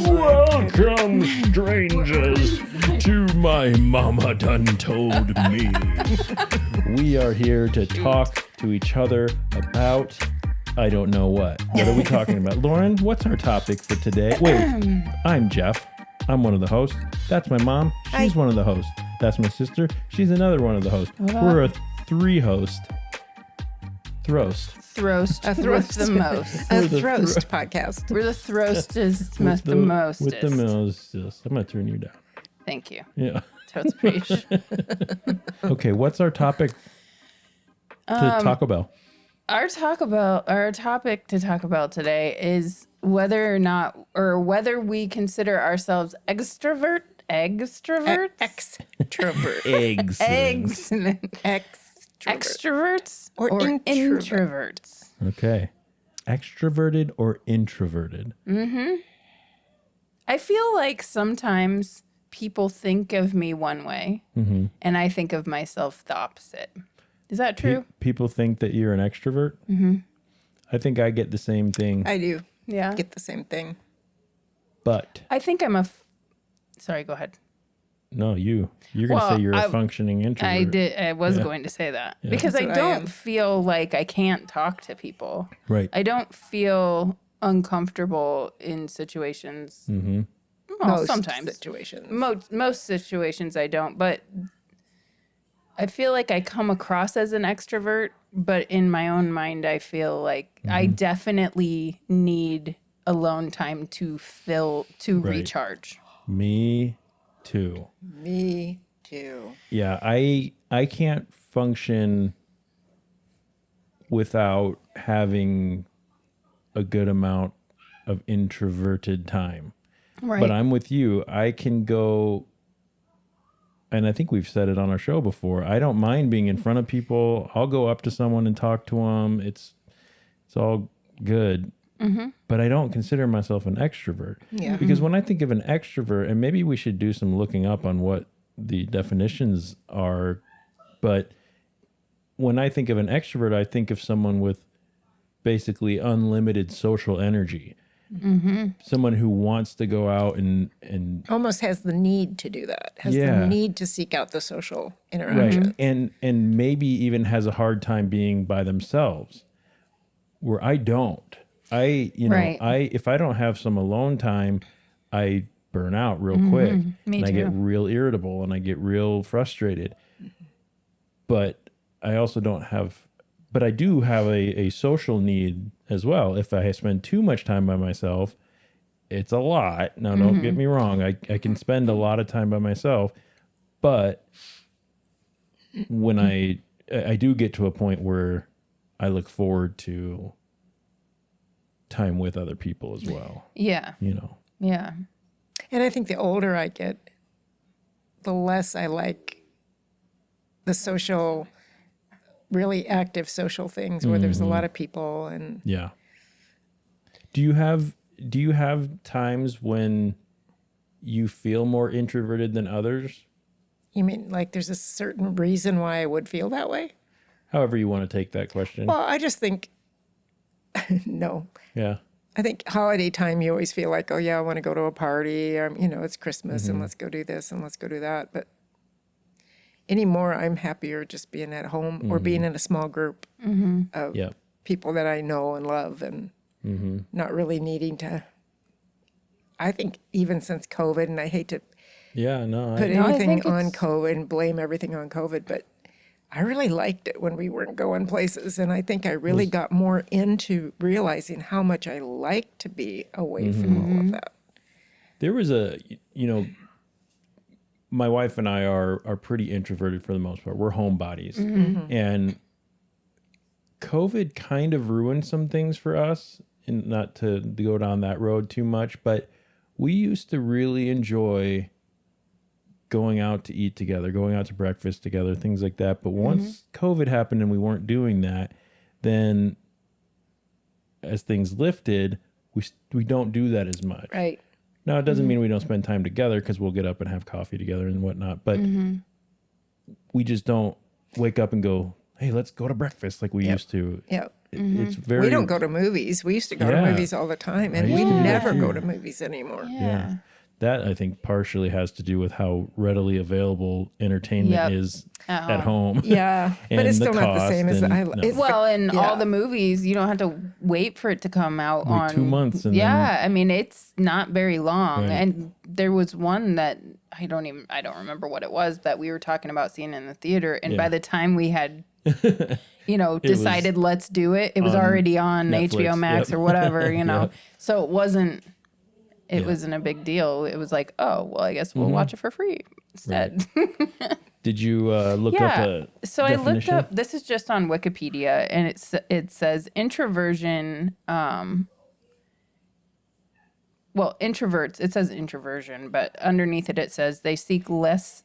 Welcome, strangers, to my mama done told me. We are here to talk to each other about, I don't know what. What are we talking about? Lauren, what's our topic for today? Wait, I'm Jeff. I'm one of the hosts. That's my mom. She's one of the hosts. That's my sister. She's another one of the hosts. We're a three-host. Throast. A throast the most. A throast podcast. We're the throstest, most the mostest. With the mostest. I'm going to turn you down. Thank you. Yeah. Totes preach. Okay, what's our topic to Taco Bell? Our topic to talk about today is whether or not, or whether we consider ourselves extroverts, Extrovert. extroverts, Or introverts. Okay. Extroverted or introverted? I feel like sometimes people think of me one way, and I think of myself the opposite. Is that true? People think that you're an extrovert? I think I get the same thing, I do Yeah. get the same thing. but I think I'm sorry, go ahead. no, you're going to Well, say you're a functioning introvert. I was Yeah. going to say that because That's I what I don't am. feel like I can't talk to people. Right. I don't feel uncomfortable in situations. Well, Most sometimes. situations. Most situations I don't, but I feel like I come across as an extrovert, but in my own mind, I feel like I definitely need alone time to recharge. Me too. Me too. Yeah, I can't function without having a good amount of introverted time. Right. But I'm with you. I can go, and I think we've said it on our show before. I don't mind being in front of people. I'll go up to someone and talk to them. It's all good. But I don't consider myself an extrovert. Yeah. Because when I think of an extrovert, and maybe we should do some looking up on what the definitions are, but when I think of an extrovert, I think of someone with basically unlimited social energy. Someone who wants to go out and Almost has the need to do that. Has Yeah. the need to seek out the social right, interaction. and maybe even has a hard time being by themselves, where I don't. Right. If I don't have some alone time, I burn out real quick. Me and I get too. real irritable and I get real frustrated. But I also don't have, but I do have a social need as well. If I spend too much time by myself, it's a lot. Now, don't get me wrong. I can spend a lot of time by myself, but when I do get to a point where I look forward to time with other people as well, Yeah. Yeah. And I think the older I get, the less I like the social, really active social things where there's a lot of people. And Yeah. Do you have times when you feel more introverted than others? you mean like there's a certain reason why I would feel that way? However you want to take that question. Well, I just think, no. Yeah. I think holiday time, you always feel like, oh, yeah, I want to go to a party. It's Christmas and let's go do this and let's go do that. But anymore, I'm happier just being at home or being in a small group of Yeah. people that I know and love and not really needing to. I think even since COVID, and I hate to Yeah, no. put I anything think on it's- COVID and blame everything on COVID, but I really liked it when we weren't going places. And I think I really got more into realizing how much I like to be away from all of that. There was my wife and I are pretty introverted for the most part. We're homebodies. And COVID kind of ruined some things for us, and not to go down that road too much, but we used to really enjoy going out to eat together, going out to breakfast together, things like that. But once COVID happened and we weren't doing that, then as things lifted, we don't do that as much. Right. Now, it doesn't mean we don't spend time together, because we'll get up and have coffee together and whatnot. But we just don't wake up and go, hey, let's go to breakfast like we used to. Yeah. it's very. We don't go to movies. We used to go to Yeah. movies all the time, and used we to do that never too. go to movies anymore. Yeah. That I think partially has to do with how readily available entertainment Yep. is At at home. Yeah, but And it's the still not the cost same as and- I. no. It's Well, and all yeah. the movies, you don't have to wait for it to come out Wait on 2 months and yeah, I mean it's not very long. Right. And there was one that I don't remember what it was that we were talking about seeing in the theater. And by Yeah. the time we had was decided let's do it, it was on already on Netflix. HBO Max Yep. or whatever, you know. Yep. So it wasn't Yeah. wasn't a big deal. It was like, oh, well, I guess we'll Mm-hmm. watch it for free instead. Did you look up a So I looked definition? up. This is just on Wikipedia, and it says introversion. Well, introverts. It says introversion, but underneath it says they seek less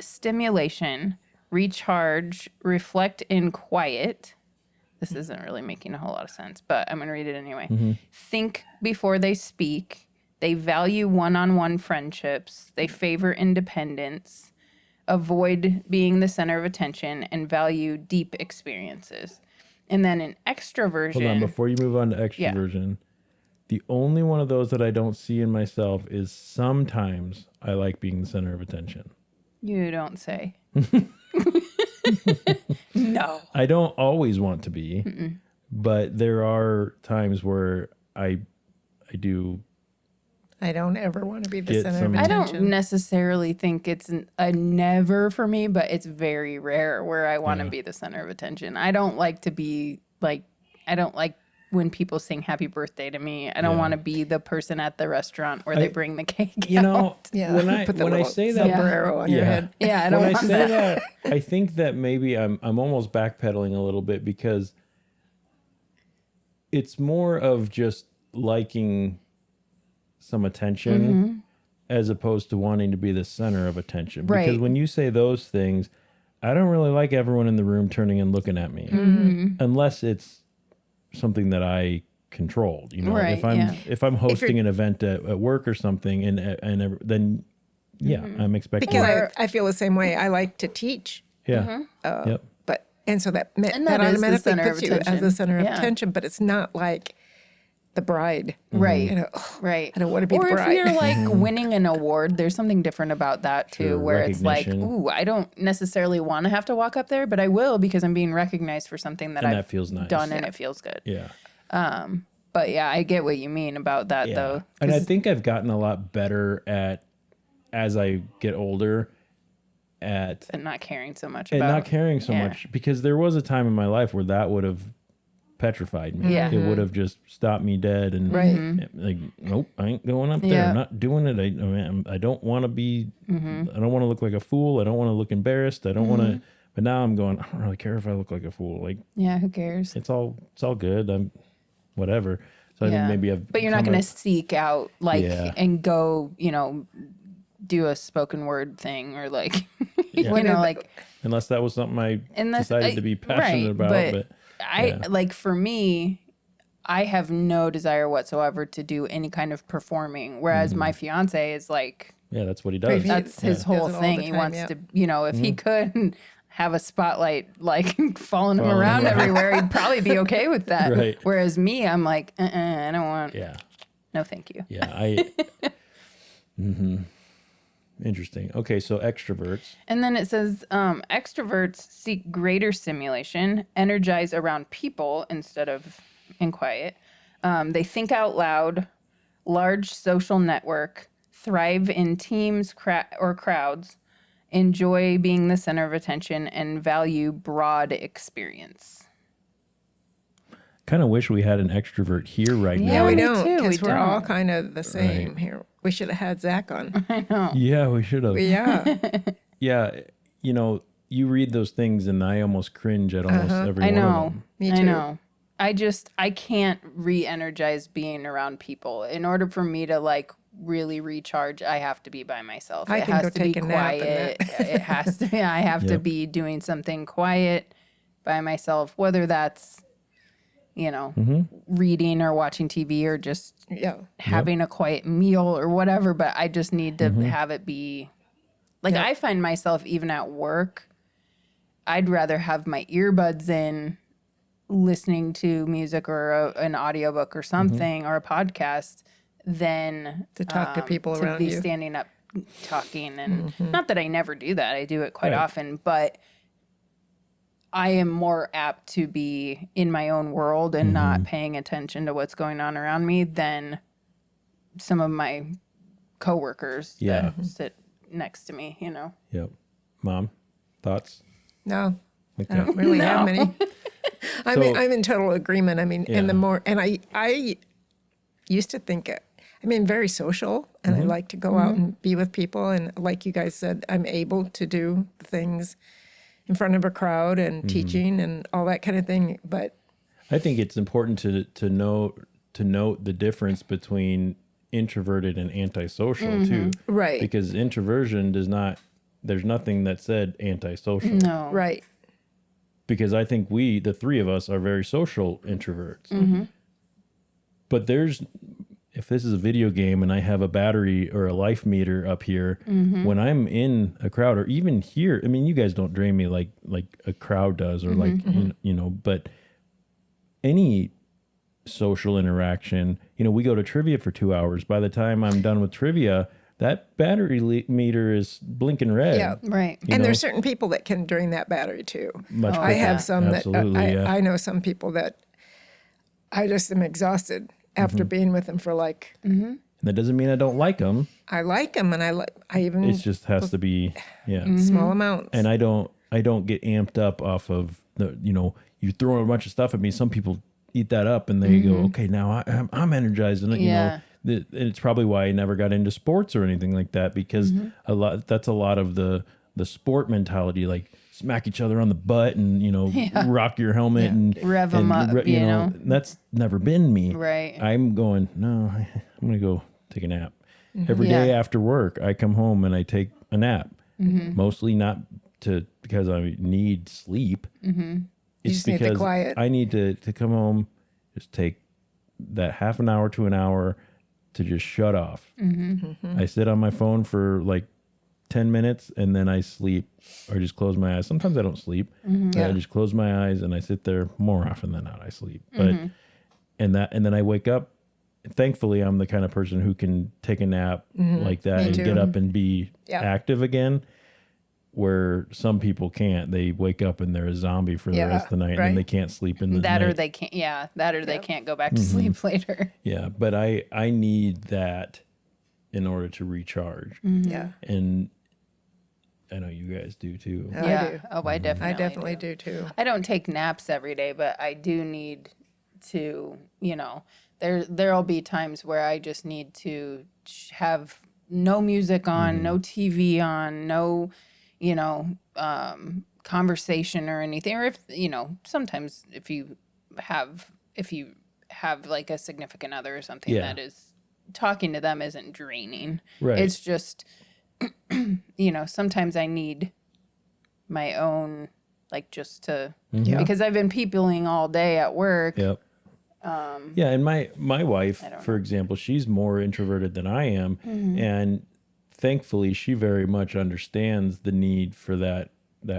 stimulation, recharge, reflect in quiet. This isn't really making a whole lot of sense, but I'm going to read it anyway. Think before they speak. They value one-on-one friendships. They favor independence, avoid being the center of attention, and value deep experiences. And then in extroversion. Hold on, before you move on to extroversion, the only one of those that I don't see in myself is sometimes I like being the center of attention. You don't say. No. I don't always want to be, but there are times where I do. I don't ever want to be the Get center some- of I attention. don't necessarily think it's a never for me, but it's very rare where I want to Yeah. be the center of attention. I don't like to be like, I don't like when people sing happy birthday to me. I don't Yeah. want to be the person at the restaurant where they bring the cake. You know, out. Yeah, when I put the when I little say that, sombrero on your head. Yeah, I don't when I want say that. that, I think that maybe I'm almost backpedaling a little bit because it's more of just liking some attention as opposed to wanting to be the center of attention. Because Right. when you say those things, I don't really like everyone in the room turning and looking at me unless it's something that I controlled. You know, Right, if I'm hosting an event at work or something, then I'm expecting. Because I feel the same way. I like to teach, Yeah. Yep. but and so that And that that is the automatically center of puts you as the attention. center of Yeah. attention. But it's not like the bride, Right. You know, Right. I don't want to be or the bride. if you're like winning an award, there's something different about that too, Sure, where it's like, recognition. ooh, I don't necessarily want to have to walk up there, but I will because I'm being recognized for something that And I've that feels nice. done and it feels good. Yeah. But yeah, I get what you mean about that though. And I think I've gotten a lot better as I get older at And not caring so much and about not caring so yeah. much because there was a time in my life where that would have petrified me. Yeah. It would have just stopped me dead and Right. like, nope, I ain't going up there. Yeah. I'm not doing it. I don't want to be, I don't want to look like a fool. I don't want to look embarrassed. I don't want to, but now I'm going, I don't really care if I look like a fool. Like Yeah, who cares? it's all good. I'm whatever. So I Yeah. think maybe I've But you're not come going to seek out like Yeah. and go, do a spoken word thing or like, Yeah. like unless that was something I Unless- decided to be passionate about. But I like for me, I have no desire whatsoever to do any kind of performing. Whereas my fiance is like, yeah, that's what he does. He that's his does whole it all thing. the He time, wants yeah. to, if he could have a spotlight like following him Following around him around. everywhere, he'd probably be okay with that. Right. Whereas me, I'm like, I don't want. Yeah. No, thank you. Yeah. Interesting. Okay, so extroverts. And then it says extroverts seek greater stimulation, energize around people instead of in quiet. They think out loud, large social network, thrive in teams or crowds, enjoy being the center of attention, and value broad experience. Kind of wish we had an extrovert here right Yeah, Yeah, now. we me don't too, because we we're all don't. kind of the same here. We should have had Zach on. I know. Yeah, we should have. Yeah, Yeah, you read those things and I almost cringe at almost every I one of know. them. Me I too. know. I can't re-energize being around people. In order for me to like really recharge, I have to be by myself. I It can has go to be take a nap and quiet. that- It has to be, I have to Yep. be doing something quiet by myself, whether that's, reading or watching TV or just yeah. having a quiet meal or whatever, but I just need to have it be like Yep. I find myself even at work, I'd rather have my earbuds in listening to music or an audiobook or something or a podcast than To talk to people to around be you. standing up talking. And not that I never do that. I do it quite Right. often, but I am more apt to be in my own world and not paying attention to what's going on around me than some of my coworkers Yeah. that sit next to me, you know. Yep. Mom, thoughts? No, Okay. I don't really have many. I'm So- I'm in total agreement. I mean, and the Yeah. more, and I used to think it. I mean, very social, and I like to go out and be with people. And like you guys said, I'm able to do things in front of a crowd and teaching and all that kind of thing. But I think it's important to note the difference between introverted and antisocial too. Right. Because introversion does not, there's nothing that said antisocial. No. right, Because I think the three of us are very social introverts. But if this is a video game and I have a battery or a life meter up here, when I'm in a crowd or even here, I mean, you guys don't drain me like a crowd does or like, you know, but any social interaction, you know, we go to trivia for 2 hours. By the time I'm done with trivia, that battery meter is blinking red. Yeah. Right. and know? there's certain people that can drain that battery too. Much I quicker. have some Absolutely, that yeah. I know some people that I just am exhausted after being with them for like. And that doesn't mean I don't like them. I like them, and I even It just has to be, yeah. small amounts. And I don't get amped up off of the, you know, you throw a bunch of stuff at me. Some people eat that up and they go, okay, now I'm energized. And, you Yeah. know, and it's probably why I never got into sports or anything like that, because that's a lot of the sport mentality, like smack each other on the butt and, you know, rock your helmet and Rev 'em and up, you know? that's never been me. Right. I'm going, no, I'm going to go take a nap. Every day Yeah. after work, I come home and I take a nap. Mostly not because I need sleep. It's just need the because quiet. I need to come home, just take that half an hour to an hour to just shut off. I sit on my phone for like 10 minutes and then I sleep or just close my eyes. Sometimes I don't sleep. But I Yeah. just close my eyes and I sit there. More often than not, I sleep. But and then I wake up. Thankfully, I'm the kind of person who can take a nap like that and too. get up and be Yeah. active again. Where some people can't. They wake up and they're a zombie for the Yeah, rest of the night right. and they can't sleep in the That night. or they can't. Yeah. That or they can't go back to sleep later. Yeah, but I need that in order to recharge. Yeah, And I know you guys do too. I Yeah. do. Oh, I definitely. I definitely do too. I don't take naps every day, but I do need to, you know, there'll be times where I just need to have no music on, no TV on, no, you know, conversation or anything. Or if, you know, sometimes if you have like a significant other or something Yeah. that is talking to them isn't draining. Right. It's just, you know, sometimes I need my own, like just to, Yeah. because I've been peopling all day at work. Yep. Yeah, and my wife, for example, she's more introverted than I am, and thankfully, she very much understands the need for that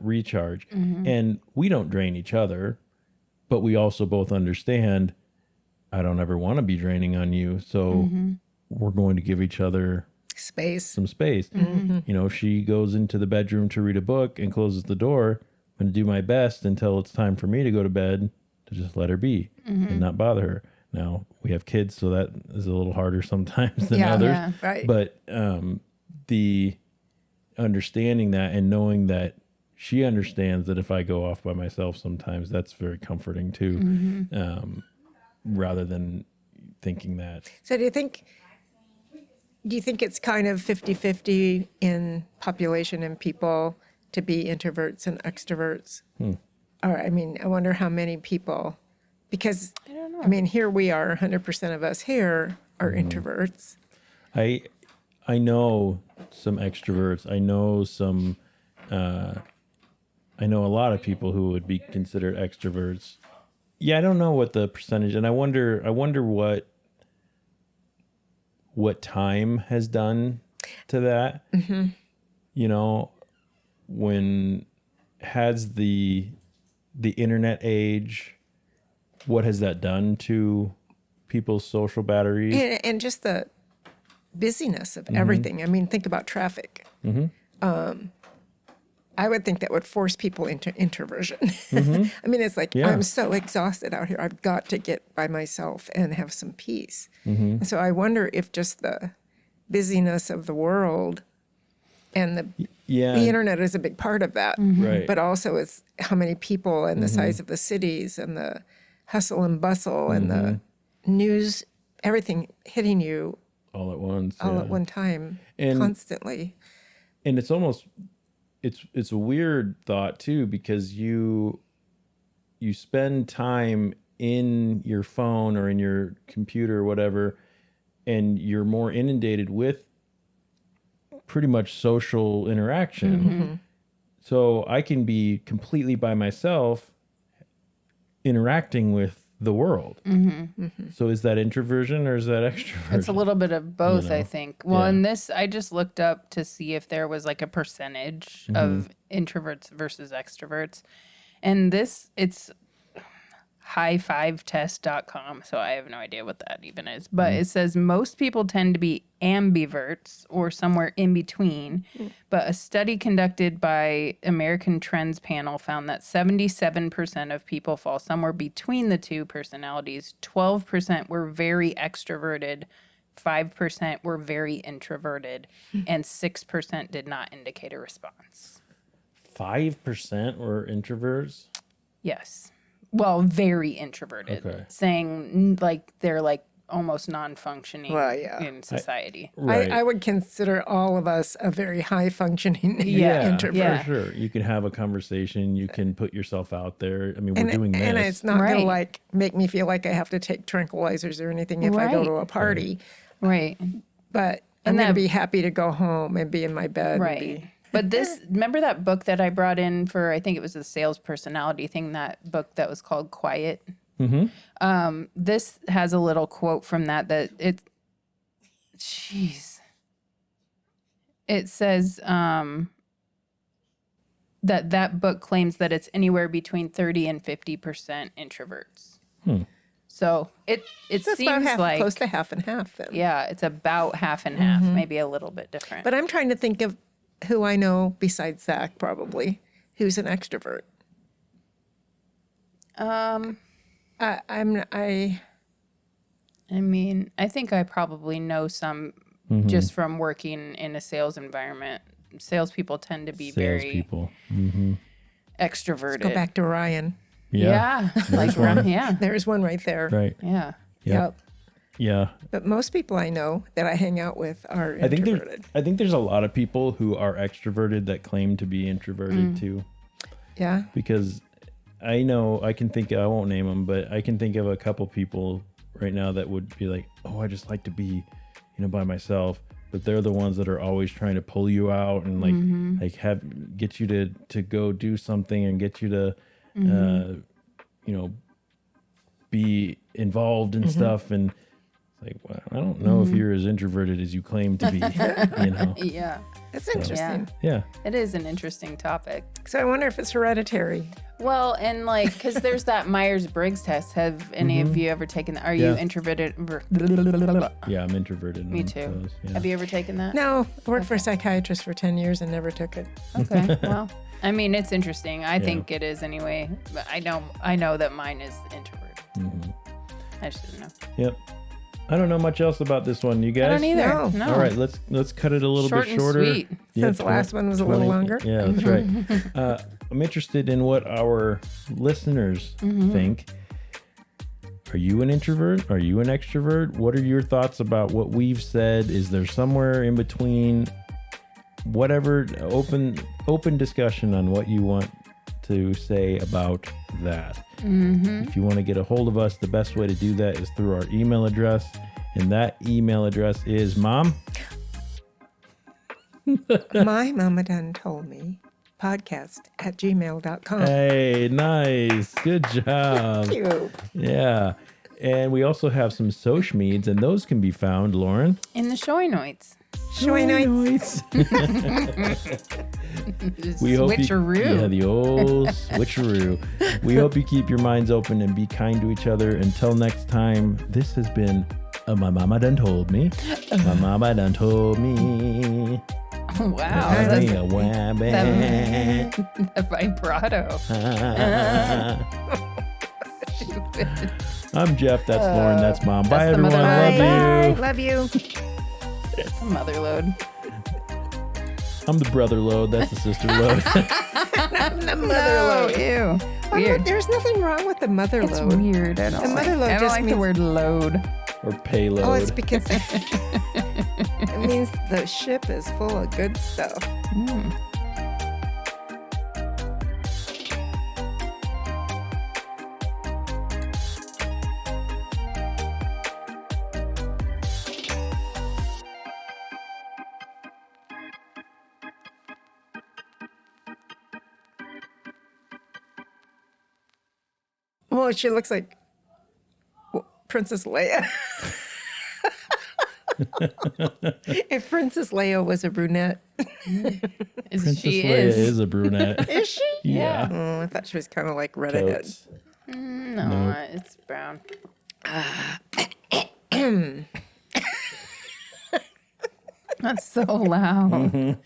recharge. And we don't drain each other, but we also both understand I don't ever want to be draining on you, so we're going to give each other Space. some space. You know, if she goes into the bedroom to read a book and closes the door, I'm going to do my best until it's time for me to go to bed to just let her be and not bother her. Now, we have kids, so that is a little harder sometimes than Yeah. others. Yeah. Right. But the understanding that and knowing that she understands that if I go off by myself sometimes, that's very comforting too, rather than thinking that. So do you think it's kind of 50-50 in population and people to be introverts and extroverts? Or, I mean, I wonder how many people, because, I don't know. I mean, here we are, 100% of us here are introverts. I know some extroverts. I know some. I know a lot of people who would be considered extroverts. Yeah, I don't know what the percentage, and I wonder what time has done to that. You know, when has the internet age what has that done to people's social batteries? And just the busyness of everything. I mean, think about traffic. I would think that would force people into introversion. I mean, it's like, I'm so exhausted out here. I've got to get by myself and have some peace. And so I wonder if just the busyness of the world and the internet is a big part of that. Right. But also it's how many people and the size of the cities and the hustle and bustle and the news, everything hitting you all at once. all at one time, And- constantly. And it's almost it's a weird thought too, because you spend time in your phone or in your computer or whatever, and you're more inundated with pretty much social interaction. So I can be completely by myself interacting with the world. So is that introversion or is that extroversion? It's a little bit of both, I think. Well, Yeah. and this, I just looked up to see if there was like a percentage of introverts versus extroverts. And this, it's high5test.com. So I have no idea what that even is. But it says most people tend to be ambiverts or somewhere in between. But a study conducted by American Trends Panel found that 77% of people fall somewhere between the two personalities. 12% were very extroverted. 5% were very introverted. And 6% did not indicate a response. 5% were introverts? Yes. Well, very introverted. Okay. Saying like they're like almost non-functioning Well, yeah. in society. Right. I would consider all of us a very high functioning Yeah, introvert. yeah. For sure. You can have a conversation. You can put yourself out there. I mean, we're doing this. And it's not going Right. to like make me feel like I have to take tranquilizers or anything if I go to Right. a party. Right. But I'm And going to that- be happy to go home and be in my bed. And Right. be, But this, remember that book that I brought in for, I think it was the sales personality thing, that book that was called Quiet? This has a little quote from that jeez. It says that book claims that it's anywhere between 30 and 50% introverts. So it that's about seems half, like, close to half and half then. yeah, it's about half and half, maybe a little bit different. But I'm trying to think of who I know besides Zach, probably, who's an extrovert. I mean, I think I probably know some just from working in a sales environment. Salespeople tend to be very Salespeople. extroverted. go back to Ryan. Yeah. Like, one. yeah. There's one right there. Right. Yeah. Yep. Yeah. But most people I know that I hang out with are I think introverted. there's a lot of people who are extroverted that claim to be introverted too, Yeah. because I know I won't name them, but I can think of a couple people right now that would be like, oh, I just like to be, by myself. But they're the ones that are always trying to pull you out and get you to go do something and get you to, be involved in stuff. And it's like, well, I don't know if you're as introverted as you claim to be, Yeah. That's interesting. Yeah. It is an interesting topic. So I wonder if it's hereditary. Well, and like, because there's that Myers-Briggs test. Have any of you ever taken that? Are you Yeah. introverted? Yeah, I'm introverted. Me on too. those, yeah. Have you ever taken that? No, I worked for a psychiatrist for 10 years and never took it. Okay. Well, I mean, it's interesting. I think it is anyway. But I know that mine is introverted. I just didn't know. Yep. I don't know much else about this one. You guys? I don't either. No. No. All right, let's cut it a little Short bit and shorter. sweet. Since the last one was a little longer. Yeah, that's right. I'm interested in what our listeners think. Are you an introvert? Are you an extrovert? What are your thoughts about what we've said? Is there somewhere in between? Whatever, open discussion on what you want to say about that. If you want to get a hold of us, the best way to do that is through our email address. And that email address is Mom. My mama done told me podcast@gmail.com. Hey, nice. Good job. Thank you. Yeah. And we also have some social meds, and those can be found, Lauren. In the Shoinoids. Shoy nights. We hope Switcheroo. Yeah, the old switcheroo. We hope you keep your minds open and be kind to each other. Until next time, this has been My Mama Done Told Me. My Mama Done Told Me. Wow, That's that's a wabbit. a vibrato. I'm Jeff. That's Lauren. That's Mom. Bye, that's the everyone. mother. Love you. Love you. Mother load. I'm the brother load. That's the sister load. The mother Oh, load. ew. Oh, Weird. there's nothing wrong with the mother It's load. weird. I don't The mother load I don't just like the means- word load. Or payload. Oh, it's because it means the ship is full of good stuff. Well, she looks like Princess Leia. If Princess Leia was a brunette. Princess She Leia is. is a brunette. Is she? Yeah. Oh, I thought she was kind of like redhead. Totes. No, Nope. it's brown. That's so loud.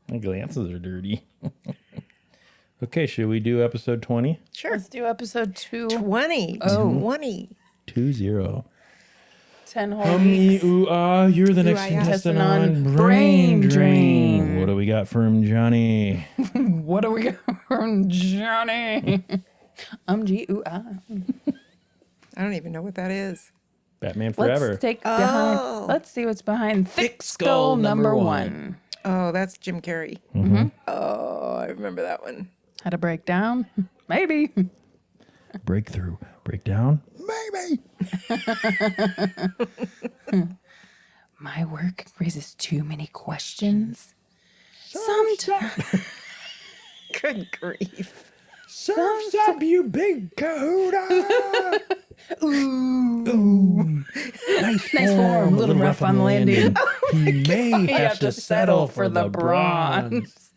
My glances are dirty. Okay, should we do episode 20? Sure. Let's do episode 2. 20. Oh. 20. 2-0. 10 whole Hum, weeks. ooh, ah, you're the next Ooh, ah, yeah. contestant Contestant on on Brain Brain Drain. Drain. What do we got from Johnny? What do we got from Johnny? G-U-I. I don't even know what that is. Batman Forever. Let's take Oh. behind. Let's see what's behind Thick Skull number 1. Oh, that's Jim Carrey. Mm-hmm. Oh, I remember that one. How to break down? Maybe. Breakthrough. Breakdown? Maybe. My work raises too many questions. Sometimes. Good grief. Surf's up, you big kahuna. Ooh. Nice form, little rough on landing. He may You have to settle for the bronze.